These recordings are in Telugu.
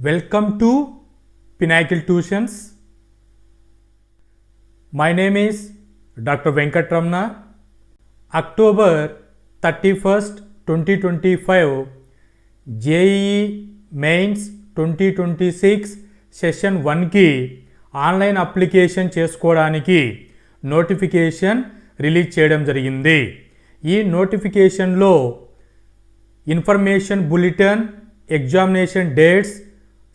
Welcome to Pinnacle Tuitions. My name is Dr. Venkatramana. October 31st, 2025 JEE Mains 2026 session 1కి ఆన్లైన్ అప్లికేషన్ చేసుకోవడానికి నోటిఫికేషన్ రిలీజ్ చేయడం జరిగింది. ఈ నోటిఫికేషన్లో information bulletin, examination dates,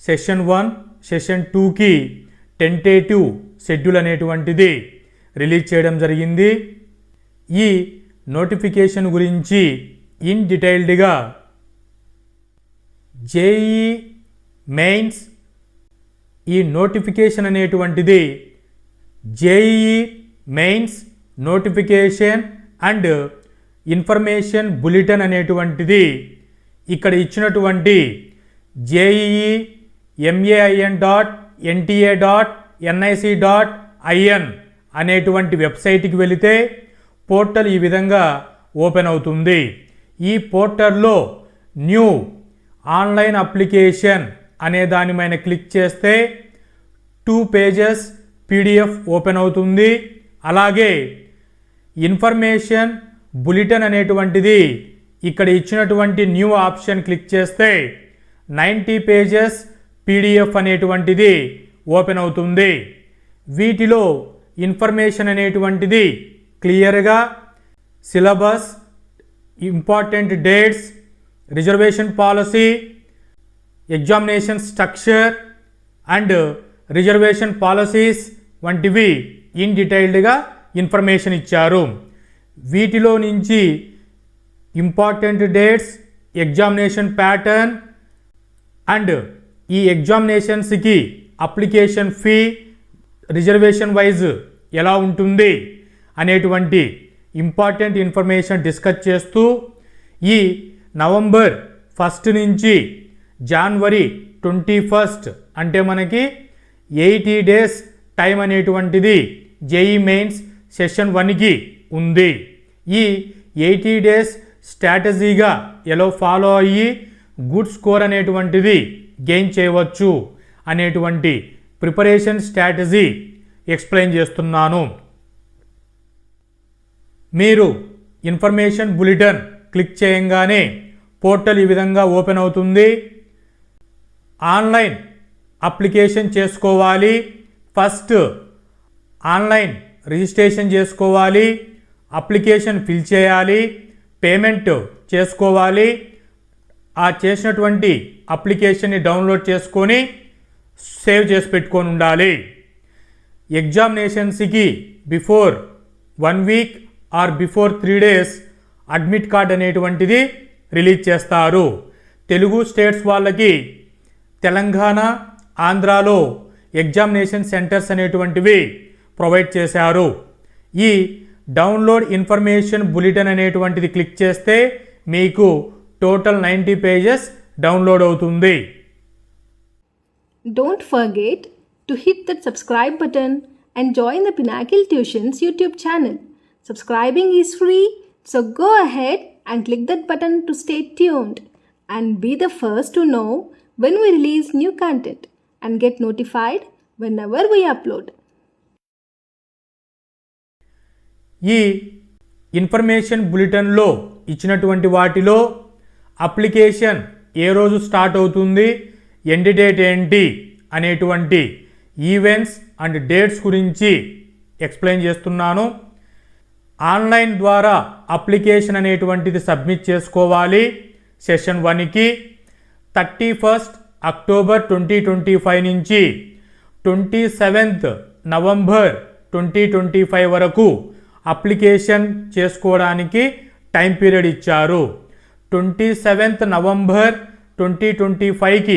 session 1, session 2కి టెంటేటివ్ షెడ్యూల్ అనేటువంటిది రిలీజ్ చేయడం జరిగింది. ఈ నోటిఫికేషన్ గురించి ఇన్ డీటెయిల్డ్గా జేఈఈ మెయిన్స్ ఈ నోటిఫికేషన్ అనేటువంటిది JEE mains notification and information bulletin అనేటువంటిది ఇక్కడ ఇచ్చినటువంటి జేఈఈ main.nta.nic.in అనేటువంటి వెబ్సైట్కి వెళితే పోర్టల్ ఈ విధంగా ఓపెన్ అవుతుంది. ఈ పోర్టల్లో న్యూ ఆన్లైన్ అప్లికేషన్ అనే దాని పైన క్లిక్ చేస్తే 2 పేజెస్ పీడిఎఫ్ ఓపెన్ అవుతుంది. అలాగే ఇన్ఫర్మేషన్ బులెటిన్ అనేటువంటిది ఇక్కడ ఇచ్చినటువంటి న్యూ ఆప్షన్ క్లిక్ చేస్తే 90 పేజెస్ పీడిఎఫ్ అనేటువంటిది ఓపెన్ అవుతుంది. వీటిలో ఇన్ఫర్మేషన్ అనేటువంటిది క్లియర్గా syllabus, important dates, reservation policy, examination structure and reservation policies వంటివి ఇన్ డీటెయిల్డ్గా ఇన్ఫర్మేషన్ ఇచ్చారు. వీటిలో నుంచి important dates, examination pattern and ఈ ఎగ్జామినేషన్స్కి అప్లికేషన్ ఫీ, రిజర్వేషన్ వైజ్ ఎలా ఉంటుంది అనేటువంటి ఇంపార్టెంట్ ఇన్ఫర్మేషన్ డిస్కస్ చేస్తూ ఈ నవంబర్ 1 నుంచి జనవరి 21 అంటే మనకి 80 డేస్ టైం అనేటువంటిది జేఈఈ మెయిన్స్ సెషన్ 1కి ఉంది. ఈ 80 డేస్ స్ట్రాటజీగా ఎలా ఫాలో అయ్యి గుడ్ స్కోర్ అనేటువంటిది గెయిన్ చేయవచ్చు అనేటువంటి ప్రిపరేషన్ స్ట్రాటజీ ఎక్స్ప్లెయిన్ చేస్తున్నాను. మీరు ఇన్ఫర్మేషన్ బులెటిన్ క్లిక్ చేయంగానే పోర్టల్ ఈ విధంగా ఓపెన్ అవుతుంది. ఆన్లైన్ అప్లికేషన్ చేసుకోవాలి. ఫస్ట్ ఆన్లైన్ రిజిస్ట్రేషన్ చేసుకోవాలి, అప్లికేషన్ ఫిల్ చేయాలి, పేమెంట్ చేసుకోవాలి. ఆ చేసినటువంటి అప్లికేషన్ని డౌన్లోడ్ చేసుకొని సేవ్ చేసి పెట్టుకొని ఉండాలి. ఎగ్జామినేషన్స్కి before 1 week or before 3 days admit card అనేటువంటిది రిలీజ్ చేస్తారు. తెలుగు స్టేట్స్ వాళ్ళకి తెలంగాణ, ఆంధ్రాలో ఎగ్జామినేషన్ సెంటర్స్ అనేటువంటివి ప్రొవైడ్ చేశారు. ఈ డౌన్లోడ్ ఇన్ఫర్మేషన్ బులెటిన్ అనేటువంటిది క్లిక్ చేస్తే మీకు టోటల్ 90 పేజెస్ డౌన్లోడ్ అవుతుంది. Don't forget to hit that subscribe button and join the Pinnacle Tuitions YouTube channel. Subscribing is free, so go ahead and click that button to stay tuned and be the first to know when we release new content and get notified whenever we upload. ఈ ఇన్ఫర్మేషన్ బులెటిన్లో ఇచ్చినటువంటి వాటిలో అప్లికేషన్ ఏ రోజు స్టార్ట్ అవుతుంది, ఎండ్ డేట్ ఏంటి అనేటువంటి ఈవెంట్స్ అండ్ డేట్స్ గురించి ఎక్స్ప్లెయిన్ చేస్తున్నాను. ఆన్లైన్ ద్వారా అప్లికేషన్ అనేటువంటిది సబ్మిట్ చేసుకోవాలి. సెషన్ 1కి 31 అక్టోబర్ 2025 నుంచి 27 నవంబర్ 2025 వరకు అప్లికేషన్ చేసుకోవడానికి టైం పీరియడ్ ఇచ్చారు. 27 నవంబర్ 2025కి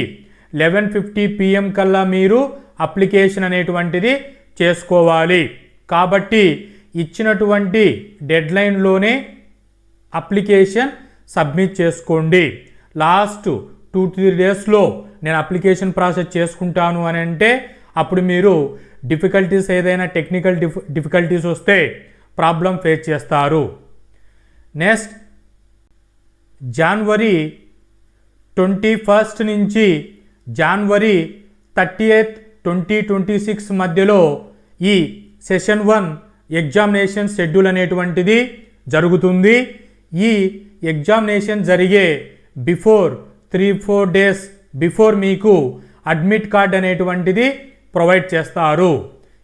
11:50 PM కల్లా మీరు అప్లికేషన్ అనేటువంటిది చేసుకోవాలి. కాబట్టి ఇచ్చినటువంటి డెడ్లైన్లోనే అప్లికేషన్ సబ్మిట్ చేసుకోండి. లాస్ట్ 2-3 డేస్లో నేను అప్లికేషన్ ప్రాసెస్ చేసుకుంటాను అని అంటే అప్పుడు మీరు డిఫికల్టీస్ ఏదైనా టెక్నికల్ డిఫికల్టీస్ వస్తే ప్రాబ్లం ఫేస్ చేస్తారు. నెక్స్ట్ జనవరి 21 నుంచి జనవరి 30th 2026 మధ్యలో ఈ సెషన్ 1 ఎగ్జామినేషన్ షెడ్యూల్ అనేటువంటిది జరుగుతుంది. ఈ ఎగ్జామినేషన్ జరిగే బిఫోర్ 3-4 డేస్ బిఫోర్ మీకు అడ్మిట్ కార్డ్ అనేటువంటిది ప్రొవైడ్ చేస్తారు.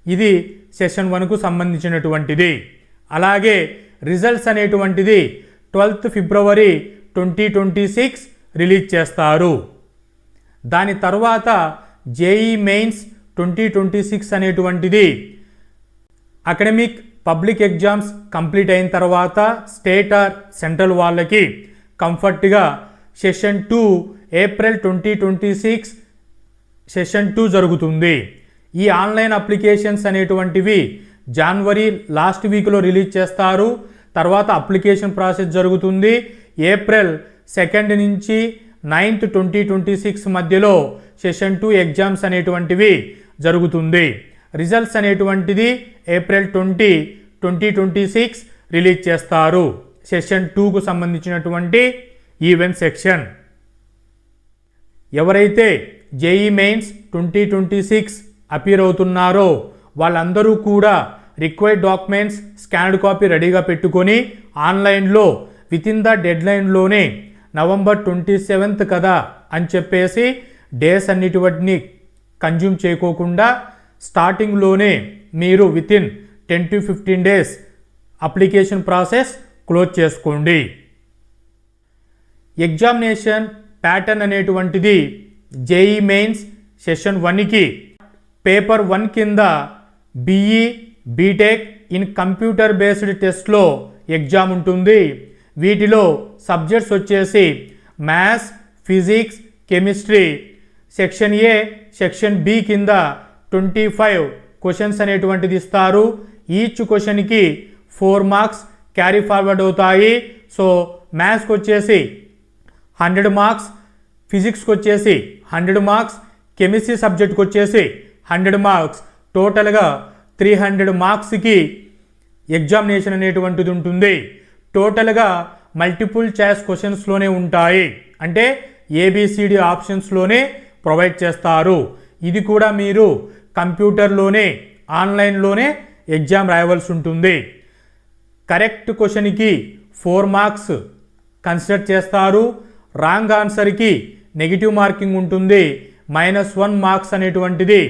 ఇది సెషన్ 1కు సంబంధించినటువంటిది. అలాగే రిజల్ట్స్ అనేటువంటిది 12th ఫిబ్రవరి 2026 రిలీజ్ చేస్తారు. దాని తర్వాత జేఈ మెయిన్స్ 2026 అనేటువంటిది అకాడమిక్ పబ్లిక్ ఎగ్జామ్స్ కంప్లీట్ అయిన తర్వాత స్టేట్ ఆర్ సెంట్రల్ వాళ్ళకి కంఫర్ట్గా సెషన్ 2 ఏప్రిల్ 2026 సెషన్ 2 జరుగుతుంది. ఈ ఆన్లైన్ అప్లికేషన్స్ అనేటువంటివి జనవరి లాస్ట్ వీక్లో రిలీజ్ చేస్తారు. తర్వాత అప్లికేషన్ ప్రాసెస్ జరుగుతుంది. ఏప్రిల్ 2 నుంచి 9th 2026 మధ్యలో సెషన్ 2 ఎగ్జామ్స్ అనేటువంటివి జరుగుతుంది. రిజల్ట్స్ అనేటువంటిది ఏప్రిల్ 20, 2026 రిలీజ్ చేస్తారు. సెషన్ 2కు సంబంధించినటువంటి ఈవెంట్ సెక్షన్. ఎవరైతే జేఈ మెయిన్స్ 2026 అపీర్ అవుతున్నారో వాళ్ళందరూ కూడా రిక్వైర్డ్ డాక్యుమెంట్స్ స్కాన్డ్ కాపీ రెడీగా పెట్టుకొని ఆన్లైన్లో వితిన్ ద డెడ్ లైన్లోనే నవంబర్ 27th కదా అని చెప్పేసి డేస్ అన్నిటిని కన్జ్యూమ్ చేయకోకుండా స్టార్టింగ్లోనే మీరు within 10 to 15 days application process close చేసుకోండి. ఎగ్జామినేషన్ ప్యాటర్న్ అనేటువంటిది జేఈ మెయిన్స్ సెషన్ 1కి పేపర్ 1 కింద BE B Tech in computer based టెస్ట్లో ఎగ్జామ్ ఉంటుంది. వీటిలో సబ్జెక్ట్స్ వచ్చేసి maths, physics, chemistry. Section A, section B కింద 25 క్వశ్చన్స్ అనేటువంటిది ఇస్తారు. ఈచ్ క్వశ్చన్కి 4 మార్క్స్ క్యారీ ఫార్వర్డ్ అవుతాయి. సో మ్యాథ్స్కి వచ్చేసి 100 మార్క్స్, ఫిజిక్స్కి వచ్చేసి 100 మార్క్స్, కెమిస్ట్రీ సబ్జెక్ట్కి వచ్చేసి 100 మార్క్స్. టోటల్గా 300 మార్క్స్కి ఎగ్జామినేషన్ అనేటువంటిది ఉంటుంది. టోటల్గా మల్టిపుల్ చాయిస్ క్వశ్చన్స్లోనే ఉంటాయి. అంటే ఏబిసిడి ఆప్షన్స్లోనే ప్రొవైడ్ చేస్తారు. ఇది కూడా మీరు కంప్యూటర్లోనే ఆన్లైన్లోనే ఎగ్జామ్ రాయవలసి ఉంటుంది. కరెక్ట్ క్వశ్చన్కి 4 మార్క్స్ కన్సిడర్ చేస్తారు. రాంగ్ ఆన్సర్కి నెగిటివ్ మార్కింగ్ ఉంటుంది. -1 మార్క్స్ అనేటువంటిది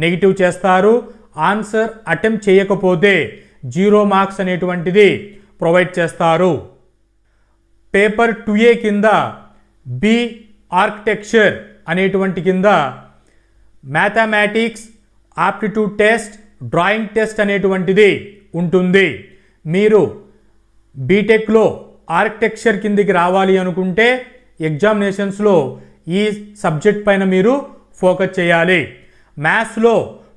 నెగిటివ్ చేస్తారు. ఆన్సర్ అటెంప్ట్ చేయకపోతే 0 మార్క్స్ అనేటువంటిది ప్రొవైడ్ చేస్తారు. పేపర్ 2A కింద బి ఆర్కిటెక్చర్ అనేటువంటి కింద mathematics, aptitude test, drawing test అనేటువంటిది ఉంటుంది. మీరు బీటెక్లో ఆర్కిటెక్చర్ కిందికి రావాలి అనుకుంటే ఎగ్జామినేషన్స్లో ఈ సబ్జెక్ట్ పైన మీరు ఫోకస్ చేయాలి. మ్యాథ్స్లో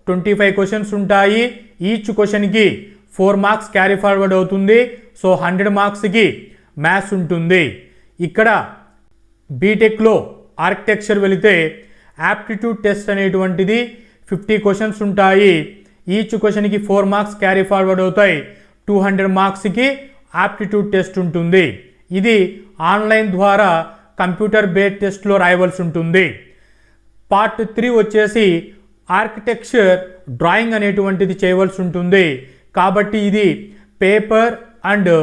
25 క్వశ్చన్స్ ఉంటాయి. ఈచ్ క్వశ్చన్కి 4 మార్క్స్ క్యారీ ఫార్వర్డ్ అవుతుంది. సో 100 మార్క్స్కి మ్యాథ్స్ ఉంటుంది. ఇక్కడ బీటెక్లో ఆర్కిటెక్చర్ వెళితే యాప్టిట్యూడ్ టెస్ట్ అనేటువంటిది 50 క్వశ్చన్స్ ఉంటాయి. ఈచ్ క్వశ్చన్కి 4 మార్క్స్ క్యారీ ఫార్వర్డ్ అవుతాయి. 200 మార్క్స్కి యాప్టిట్యూడ్ టెస్ట్ ఉంటుంది. ఇది ఆన్లైన్ ద్వారా కంప్యూటర్ బేస్డ్ టెస్ట్లో రాయవలసి ఉంటుంది. పార్ట్ 3 వచ్చేసి ఆర్కిటెక్చర్ డ్రాయింగ్ అనేటువంటిది చేయవలసి ఉంటుంది. కాబట్టి ఇది పేపర్ అండ్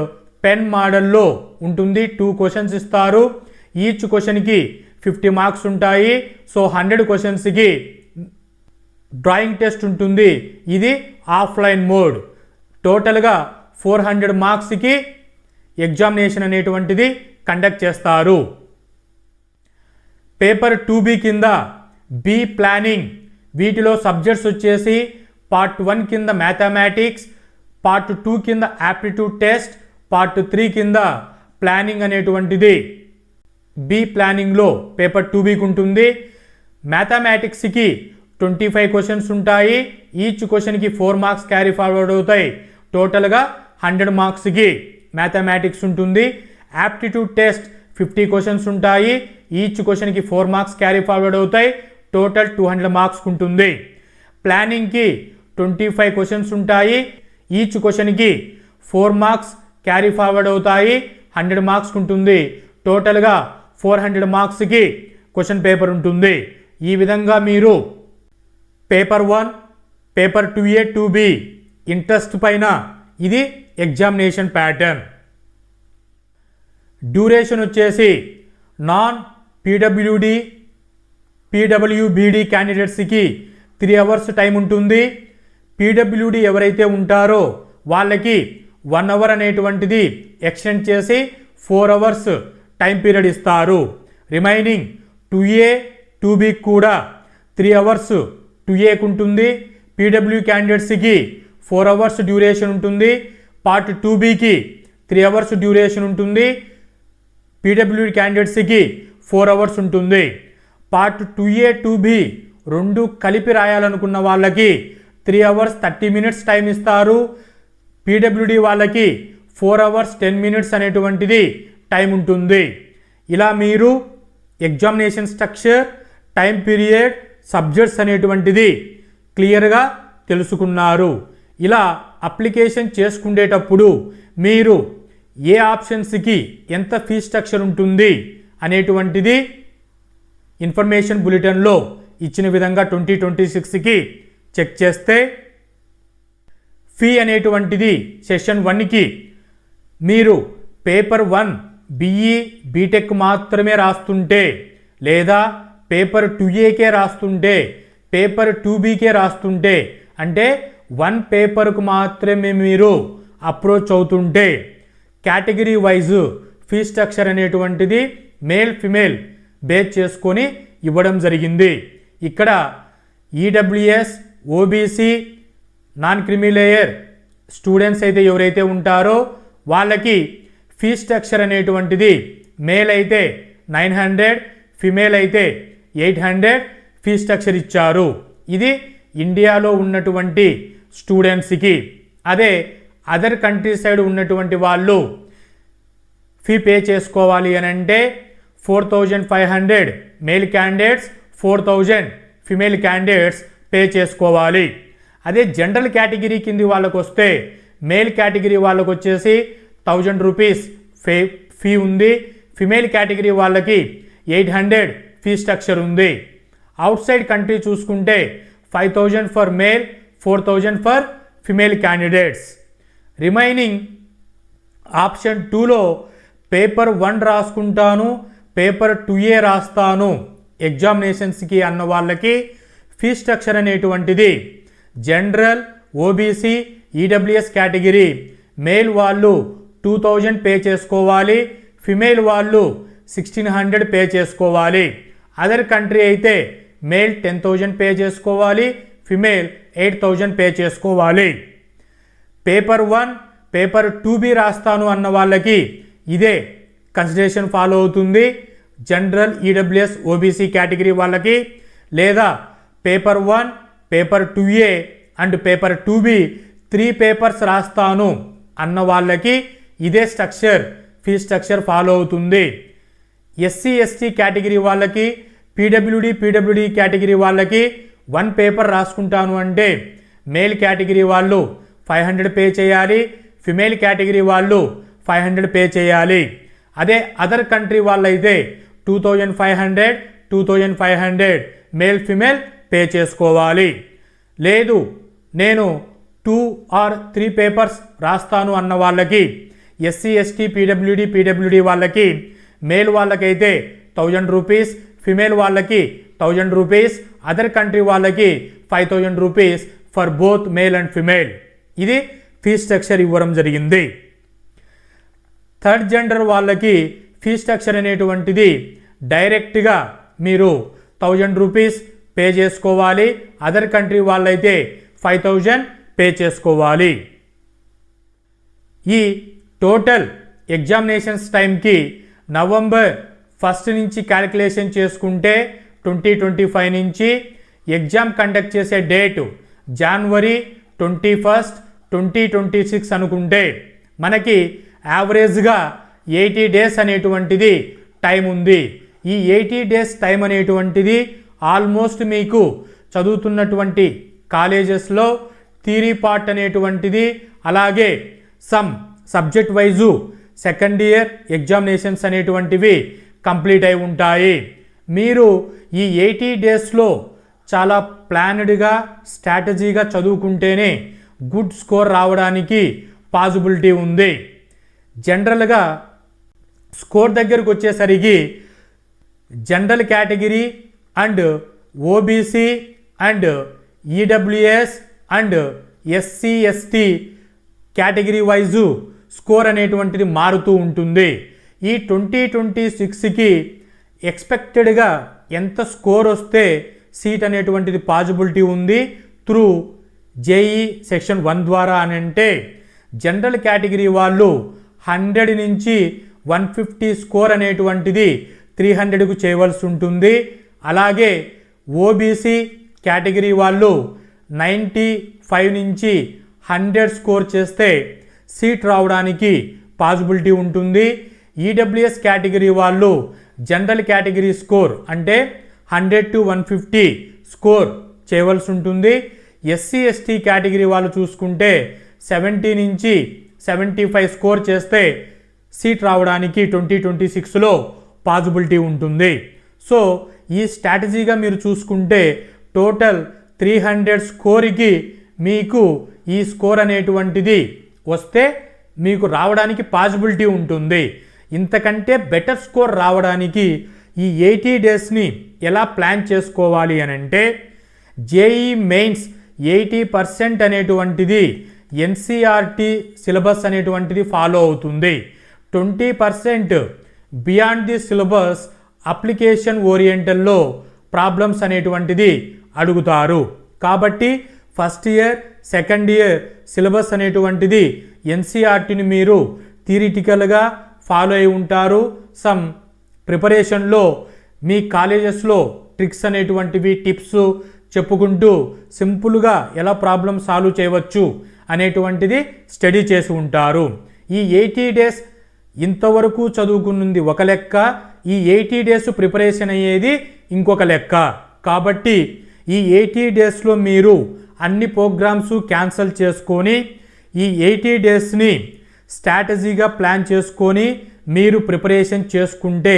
పెన్ మోడల్లో ఉంటుంది. 2 క్వశ్చన్స్ ఇస్తారు. ఈచ్ క్వశ్చన్కి 50 మార్క్స్ ఉంటాయి. సో 100 క్వశ్చన్స్కి డ్రాయింగ్ టెస్ట్ ఉంటుంది. ఇది ఆఫ్లైన్ మోడ్. టోటల్గా 400 మార్క్స్కి ఎగ్జామినేషన్ అనేటువంటిది కండక్ట్ చేస్తారు. పేపర్ 2B కింద బి ప్లానింగ్. వీటిలో సబ్జెక్ట్స్ వచ్చేసి పార్ట్ 1 కింద మ్యాథమెటిక్స్, పార్ట్ 2 కింద యాప్టిట్యూడ్ టెస్ట్, పార్ట్ 3 కింద ప్లానింగ్ అనేటువంటిది బి ప్లానింగ్లో పేపర్ 2Bకి ఉంటుంది. మ్యాథమెటిక్స్కి 25 క్వశ్చన్స్ ఉంటాయి. ఈచ్ క్వశ్చన్కి 4 మార్క్స్ క్యారీ ఫార్వర్డ్ అవుతాయి. టోటల్గా 100 మార్క్స్కి మ్యాథమెటిక్స్ ఉంటుంది. యాప్టిట్యూడ్ టెస్ట్ 50 క్వశ్చన్స్ ఉంటాయి. ఈచ్ క్వశ్చన్కి 4 మార్క్స్ క్యారీ ఫార్వర్డ్ అవుతాయి. టోటల్ 200 మార్క్స్ ఉంటుంది. ప్లానింగ్కి 25 క్వశ్చన్స్ ఉంటాయి. ఈచ్ క్వశ్చన్కి 4 మార్క్స్ క్యారీ ఫార్వర్డ్ అవుతాయి. 100 మార్క్స్ ఉంటుంది. టోటల్గా 400 మార్క్స్కి క్వశ్చన్ పేపర్ ఉంటుంది. ఈ విధంగా మీరు paper 1, paper 2A 2B interest పైన ఇది ఎగ్జామినేషన్ ప్యాటర్న్. డ్యూరేషన్ వచ్చేసి నాన్ పీడబ్ల్యూబీడీ క్యాండిడేట్స్కి 3 అవర్స్ టైం ఉంటుంది. పీడబ్ల్యూడీ ఎవరైతే ఉంటారో వాళ్ళకి 1 అవర్ అనేటువంటిది ఎక్స్టెండ్ చేసి 4 అవర్స్ టైం పీరియడ్ ఇస్తారు. రిమైనింగ్ 2A 2B కూడా 3 అవర్స్ 2Aకు ఉంటుంది. పీడబ్ల్యూ క్యాండిడేట్స్కి 4 అవర్స్ డ్యూరేషన్ ఉంటుంది. పార్ట్ 2Bకి 3 అవర్స్ డ్యూరేషన్ ఉంటుంది. పీడబ్ల్యూ క్యాండిడేట్స్కి 4 అవర్స్ ఉంటుంది. పార్ట్ 2A 2B రెండు కలిపి రాయాలనుకున్న వాళ్ళకి 3 అవర్స్ 30 మినిట్స్ టైం ఇస్తారు. పీడబ్ల్యూడీ వాళ్ళకి 4 అవర్స్ 10 మినిట్స్ అనేటువంటిది టైం ఉంటుంది. ఇలా మీరు examination structure, time period, subjects అనేటువంటిది క్లియర్గా తెలుసుకున్నారు. ఇలా అప్లికేషన్ చేసుకునేటప్పుడు మీరు ఏ ఆప్షన్స్కి ఎంత ఫీ స్ట్రక్చర్ ఉంటుంది అనేటువంటిది ఇన్ఫర్మేషన్ బులెటిన్లో ఇచ్చిన విధంగా 2026కి చెక్ చేస్తే ఫీ అనేటువంటిది సెషన్ 1కి మీరు పేపర్ 1 BE బీటెక్ మాత్రమే రాస్తుంటే లేదా పేపర్ 2Aకే రాస్తుంటే పేపర్ 2Bకే రాస్తుంటే అంటే 1 పేపర్కు మాత్రమే మీరు అప్రోచ్ అవుతుంటే కేటగిరీ వైజ్ ఫీ స్ట్రక్చర్ అనేటువంటిది మేల్ ఫిమేల్ బేస్ చేసుకొని ఇవ్వడం జరిగింది. ఇక్కడ EWS, OBC, non creamy layer students అయితే ఎవరైతే ఉంటారో వాళ్ళకి ఫీ స్ట్రక్చర్ అనేటువంటిది మేల్ అయితే 900, ఫిమేల్ అయితే 800 ఫీ స్ట్రక్చర్ ఇచ్చారు. ఇది ఇండియాలో ఉన్నటువంటి స్టూడెంట్స్కి. అదే అదర్ కంట్రీ సైడ్ ఉన్నటువంటి వాళ్ళు ఫీ పే చేసుకోవాలి అని అంటే 4500 male candidates, 4000 female candidates pay చేసుకోవాలి. అదే జనరల్ కేటగిరీ కింది వాళ్ళకు వస్తే మేల్ కేటగిరీ వాళ్ళకు వచ్చేసి 1000 రూపీస్ ఫీ ఉంది. ఫిమేల్ కేటగిరీ వాళ్ళకి 800 ఫీ స్ట్రక్చర్ ఉంది. అవుట్ సైడ్ కంట్రీ చూసుకుంటే 5000 for male, 4000 for female candidates. Remaining option 2లో పేపర్ 1 రాసుకుంటాను, పేపర్ 2A రాస్తాను ఎగ్జామినేషన్స్కి అన్న వాళ్ళకి ఫీ స్ట్రక్చర్ అనేటువంటిది general, OBC, EWS category male వాళ్ళు 2000 పే చేసుకోవాలి, ఫిమేల్ వాళ్ళు 1600 పే చేసుకోవాలి. అదర్ కంట్రీ అయితే మేల్ 10,000 పే చేసుకోవాలి, ఫిమేల్ 8,000 పే చేసుకోవాలి. పేపర్ 1, పేపర్ 2B రాస్తాను అన్న వాళ్ళకి ఇదే కన్సిడరేషన్ ఫాలో అవుతుంది. జనరల్, ఈడబ్ల్యూఎస్, ఓబీసీ కేటగిరీ వాళ్ళకి లేదా paper 1, paper 2A and paper 2B 3 papers రాస్తాను అన్న వాళ్ళకి ఇదే స్ట్రక్చర్, ఫీ స్ట్రక్చర్ ఫాలో అవుతుంది. ఎస్సీ ఎస్టీ కేటగిరీ వాళ్ళకి, పీడబ్ల్యూడీ కేటగిరీ వాళ్ళకి 1 పేపర్ రాసుకుంటాను అంటే మేల్ కేటగిరీ వాళ్ళు 500 పే చేయాలి, ఫిమేల్ కేటగిరీ వాళ్ళు 500 పే చేయాలి. అదే అదర్ కంట్రీ వాళ్ళైతే 2500 మేల్ ఫిమేల్ పే చేసుకోవాలి. లేదు నేను 2 or 3 పేపర్స్ రాస్తాను అన్న వాళ్ళకి ఎస్సీ ఎస్టీ పీడబ్ల్యూడీ వాళ్ళకి మేల్ వాళ్ళకైతే 1000 రూపీస్, ఫిమేల్ వాళ్ళకి 1000 రూపీస్, అదర్ కంట్రీ వాళ్ళకి 5000 rupees for both male and female. ఇది ఫీ స్ట్రక్చర్ ఇవ్వడం జరిగింది. థర్డ్ జెండర్ వాళ్ళకి ఫీ స్ట్రక్చర్ అనేటువంటిది డైరెక్ట్గా మీరు 1000 రూపీస్ పే చేసుకోవాలి, అదర్ కంట్రీ వాళ్ళైతే 5000 పే చేసుకోవాలి. ఈ టోటల్ ఎగ్జామినేషన్స్ టైంకి నవంబర్ 1 నుంచి క్యాలిక్యులేషన్ చేసుకుంటే 2025 నుంచి ఎగ్జామ్ కండక్ట్ చేసే డేటు జనవరి 21, 2026 అనుకుంటే మనకి యావరేజ్గా 80 డేస్ అనేటువంటిది టైం ఉంది. ఈ 80 డేస్ టైం అనేటువంటిది ఆల్మోస్ట్ మీకు చదువుతున్నటువంటి కాలేజెస్లో థియరీ పార్ట్ అనేటువంటిది అలాగే some subject wise second year examinations అనేటువంటివి కంప్లీట్ అయి ఉంటాయి. మీరు ఈ 80 డేస్లో చాలా ప్లాన్డ్గా స్ట్రాటజీగా చదువుకుంటేనే గుడ్ స్కోర్ రావడానికి పాసిబిలిటీ ఉంది. జనరల్గా స్కోర్ దగ్గరకు వచ్చేసరికి general category and OBC and EWS and SC ST category wise score అనేటువంటిది మారుతూ ఉంటుంది. ఈ 2026కి ఎక్స్పెక్టెడ్గా ఎంత స్కోర్ వస్తే సీట్ అనేటువంటిది పాసిబిలిటీ ఉంది త్రూ జేఈ సెక్షన్ 1 ద్వారా అని అంటే జనరల్ కేటగిరీ వాళ్ళు 100 నుంచి 150 స్కోర్ అనేటువంటిది 300కు చేయవలసి ఉంటుంది. అలాగే ఓబీసీ కేటగిరీ వాళ్ళు 95 నుంచి 100 స్కోర్ చేస్తే సీట్ రావడానికి పాసిబిలిటీ ఉంటుంది. ఈడబ్ల్యూఎస్ కేటగిరీ వాళ్ళు జనరల్ కేటగిరీ స్కోర్ అంటే 100 to 150 స్కోర్ చేయవలసి ఉంటుంది. ఎస్సీ ఎస్టీ కేటగిరీ వాళ్ళు చూసుకుంటే 70 నుంచి 75 స్కోర్ చేస్తే సీట్ రావడానికి 2026లో పాసిబిలిటీ ఉంటుంది. సో ఈ స్ట్రాటజీగా మీరు చూసుకుంటే టోటల్ 300 స్కోర్కి మీకు ఈ స్కోర్ అనేటువంటిది వస్తే మీకు రావడానికి పాసిబిలిటీ ఉంటుంది. ఇంతకంటే బెటర్ స్కోర్ రావడానికి ఈ 80 డేస్ని ఎలా ప్లాన్ చేసుకోవాలి అని అంటే జేఈ మెయిన్స్ 80% అనేటువంటిది ఎన్సీఆర్టీ సిలబస్ అనేటువంటిది ఫాలో అవుతుంది. 20% బియాండ్ ది సిలబస్ అప్లికేషన్ ఓరియంటల్లో ప్రాబ్లమ్స్ అనేటువంటిది అడుగుతారు. కాబట్టి first year second year syllabus అనేటువంటిది ఎన్సీఆర్టీని మీరు థియరిటికల్గా ఫాలో అయి ఉంటారు. సమ్ ప్రిపరేషన్లో మీ కాలేజెస్లో ట్రిక్స్ అనేటువంటివి టిప్స్ చెప్పుకుంటూ సింపుల్గా ఎలా ప్రాబ్లమ్ సాల్వ్ చేయవచ్చు అనేటువంటిది స్టడీ చేసి ఉంటారు. ఈ 80 డేస్ ఇంతవరకు చదువుకున్నది ఒక లెక్క, ఈ 80 డేస్ ప్రిపరేషన్ అయ్యేది ఇంకొక లెక్క. కాబట్టి ఈ 80 డేస్లో మీరు అన్ని ప్రోగ్రామ్స్ క్యాన్సిల్ చేసుకొని ఈ 80 డేస్ని స్ట్రాటజీగా ప్లాన్ చేసుకొని మీరు ప్రిపరేషన్ చేసుకుంటే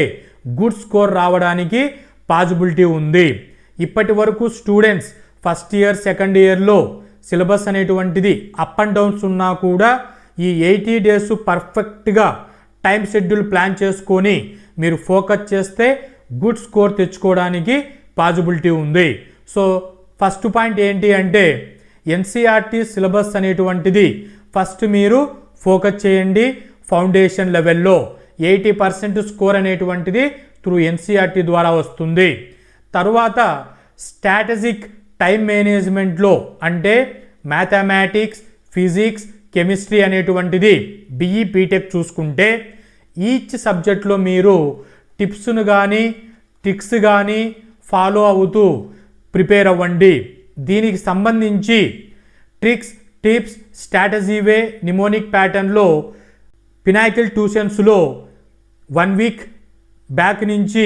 గుడ్ స్కోర్ రావడానికి పాసిబిలిటీ ఉంది. ఇప్పటి వరకు స్టూడెంట్స్ ఫస్ట్ ఇయర్ సెకండ్ ఇయర్లో సిలబస్ అనేటువంటిది అప్ అండ్ డౌన్స్ ఉన్నా కూడా ఈ 80 డేస్ పర్ఫెక్ట్గా టైం షెడ్యూల్ ప్లాన్ చేసుకొని మీరు ఫోకస్ చేస్తే గుడ్ స్కోర్ తెచ్చుకోవడానికి పాసిబిలిటీ ఉంది. సో ఫస్ట్ పాయింట్ ఏంటి అంటే ఎన్సీఆర్టీ సిలబస్ అనేటువంటిది ఫస్ట్ మీరు ఫోకస్ చేయండి. ఫౌండేషన్ లెవెల్లో 80% స్కోర్ అనేటువంటిది త్రూ ఎన్సీఆర్టీ ద్వారా వస్తుంది. తర్వాత స్ట్రాటజిక్ టైం మేనేజ్మెంట్లో అంటే మ్యాథమెటిక్స్, ఫిజిక్స్, కెమిస్ట్రీ అనేటువంటిది బిఈ బీటెక్ చూసుకుంటే ఈచ్ సబ్జెక్ట్లో మీరు టిప్స్ను కానీ ట్రిక్స్ కానీ ఫాలో అవుతూ ప్రిపేర్ అవ్వండి. దీనికి సంబంధించి ట్రిక్స్, టిప్స్, స్ట్రాటజీ వే, నిమోనిక్ ప్యాటర్న్లో పినాకిల్ ట్యూషన్స్లో 1 వీక్ బ్యాక్ నుంచి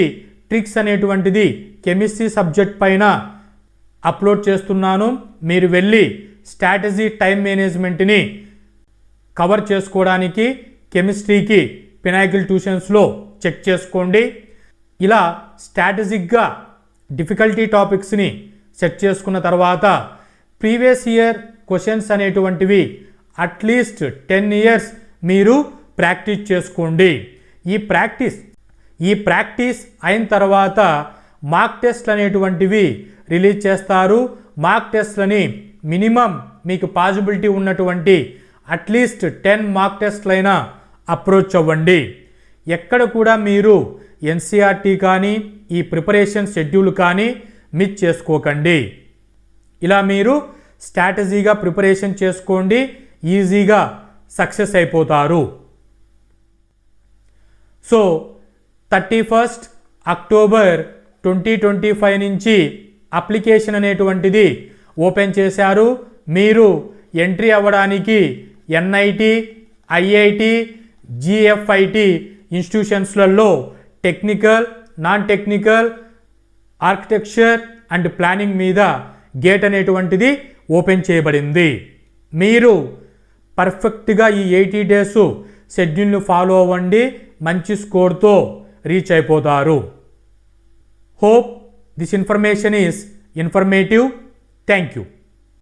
ట్రిక్స్ అనేటువంటిది కెమిస్ట్రీ సబ్జెక్ట్ పైన అప్లోడ్ చేస్తున్నాను. మీరు వెళ్ళి స్ట్రాటజీ టైం మేనేజ్మెంట్ని కవర్ చేసుకోవడానికి కెమిస్ట్రీకి పినాకిల్ ట్యూషన్స్లో చెక్ చేసుకోండి. ఇలా స్ట్రాటజిక్గా డిఫికల్టీ టాపిక్స్ని సెట్ చేసుకున్న తర్వాత ప్రీవియస్ ఇయర్ క్వశ్చన్స్ అనేటువంటివి అట్లీస్ట్ 10 ఇయర్స్ మీరు ప్రాక్టీస్ చేసుకోండి. ఈ ప్రాక్టీస్ అయిన తర్వాత మార్క్ టెస్ట్లు అనేటువంటివి రిలీజ్ చేస్తారు. మార్క్ టెస్ట్లని మినిమం మీకు పాసిబిలిటీ ఉన్నటువంటి అట్లీస్ట్ 10 మార్క్ టెస్ట్లైనా అప్రోచ్ అవ్వండి. ఎక్కడ కూడా మీరు ఎన్సీఆర్టీ కానీ ఈ ప్రిపరేషన్ షెడ్యూల్ కానీ మిస్ చేసుకోకండి. ఇలా మీరు స్ట్రాటజీగా ప్రిపరేషన్ చేసుకోండి, ఈజీగా సక్సెస్ అయిపోతారు. సో 31 అక్టోబర్ 2025 నుంచి అప్లికేషన్ అనేటువంటిది ఓపెన్ చేశారు. మీరు ఎంట్రీ అవ్వడానికి ఎన్ఐటి, ఐఐటి, జిఎఫ్ఐటి ఇన్స్టిట్యూషన్స్లలో technical, non technical, architecture and planning మీద గేట్ అనేటువంటిది ఓపెన్ చేయబడింది. మీరు పర్ఫెక్ట్గా ఈ 80 డేస్ షెడ్యూల్ను ఫాలో అవ్వండి, మంచి స్కోర్తో రీచ్ అయిపోతారు. Hope this information is informative. Thank you.